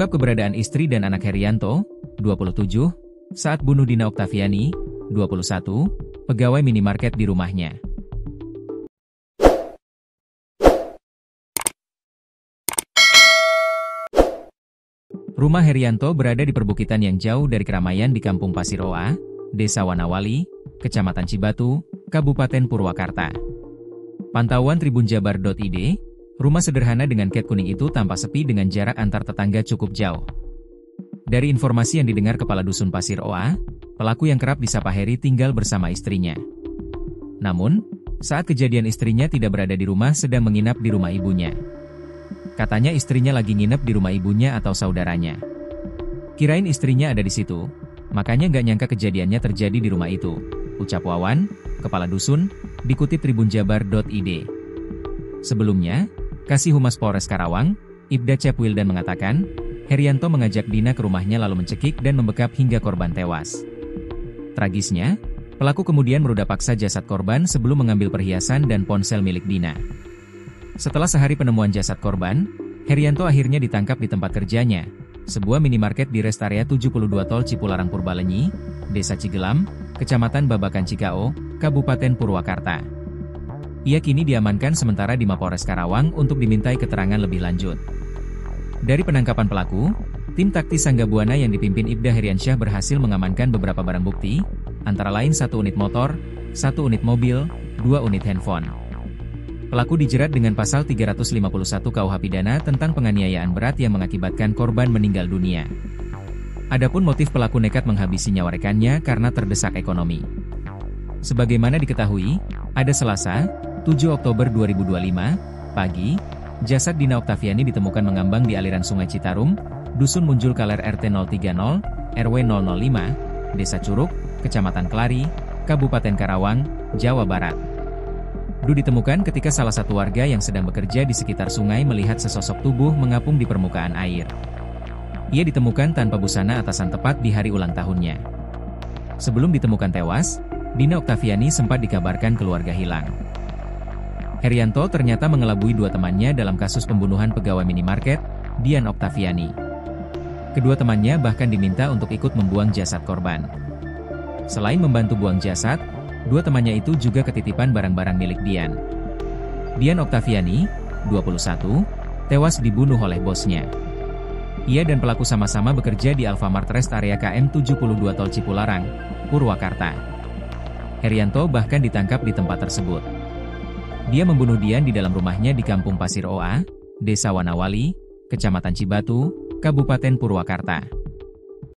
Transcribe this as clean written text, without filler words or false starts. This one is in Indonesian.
Mengungkap keberadaan istri dan anak Herianto, 27, saat bunuh Dina Oktaviani, 21, pegawai minimarket di rumahnya. Rumah Herianto berada di perbukitan yang jauh dari keramaian di Kampung Pasir Oa, Desa Wanawali, Kecamatan Cibatu, Kabupaten Purwakarta. Pantauan tribunjabar.id, rumah sederhana dengan cat kuning itu tampak sepi dengan jarak antar tetangga cukup jauh. Dari informasi yang didengar Kepala Dusun Pasir Oa, pelaku yang kerap disapa Heri tinggal bersama istrinya. Namun, saat kejadian istrinya tidak berada di rumah sedang menginap di rumah ibunya. Katanya istrinya lagi nginep di rumah ibunya atau saudaranya. Kirain istrinya ada di situ, makanya nggak nyangka kejadiannya terjadi di rumah itu, ucap Wawan, Kepala Dusun, dikutip tribunjabar.id. Sebelumnya, Kasih Humas Polres Karawang, Ibda Cepwildan mengatakan, Herianto mengajak Dina ke rumahnya lalu mencekik dan membekap hingga korban tewas. Tragisnya, pelaku kemudian meruda paksa jasad korban sebelum mengambil perhiasan dan ponsel milik Dina. Setelah sehari penemuan jasad korban, Herianto akhirnya ditangkap di tempat kerjanya, sebuah minimarket di rest area 72 Tol Cipularang Purbalenyi, Desa Cigelam, Kecamatan Babakan Cikao, Kabupaten Purwakarta. Ia kini diamankan sementara di Mapolres Karawang untuk dimintai keterangan lebih lanjut. Dari penangkapan pelaku, tim taktis Sanggabuana yang dipimpin Ibda Heriansyah berhasil mengamankan beberapa barang bukti, antara lain 1 unit motor, 1 unit mobil, 2 unit handphone. Pelaku dijerat dengan pasal 351 KUH Pidana tentang penganiayaan berat yang mengakibatkan korban meninggal dunia. Adapun motif pelaku nekat menghabisi nyawa rekannya karena terdesak ekonomi. Sebagaimana diketahui, ada Selasa, 7 Oktober 2025, pagi, jasad Dina Oktaviani ditemukan mengambang di aliran Sungai Citarum, Dusun Munjul Kaler RT 030, RW 005, Desa Curug, Kecamatan Kelari, Kabupaten Karawang, Jawa Barat. Ditemukan ketika salah satu warga yang sedang bekerja di sekitar sungai melihat sesosok tubuh mengapung di permukaan air. Ia ditemukan tanpa busana atasan tepat di hari ulang tahunnya. Sebelum ditemukan tewas, Dina Oktaviani sempat dikabarkan keluarga hilang. Herianto ternyata mengelabui 2 temannya dalam kasus pembunuhan pegawai minimarket, Dian Oktaviani. Kedua temannya bahkan diminta untuk ikut membuang jasad korban. Selain membantu buang jasad, 2 temannya itu juga ketitipan barang-barang milik Dian. Dian Oktaviani, 21, tewas dibunuh oleh bosnya. Ia dan pelaku sama-sama bekerja di Alfamart Rest area KM 72 Tol Cipularang, Purwakarta. Herianto bahkan ditangkap di tempat tersebut. Dia membunuh Dian di dalam rumahnya di Kampung Pasir Oa, Desa Wanawali, Kecamatan Cibatu, Kabupaten Purwakarta.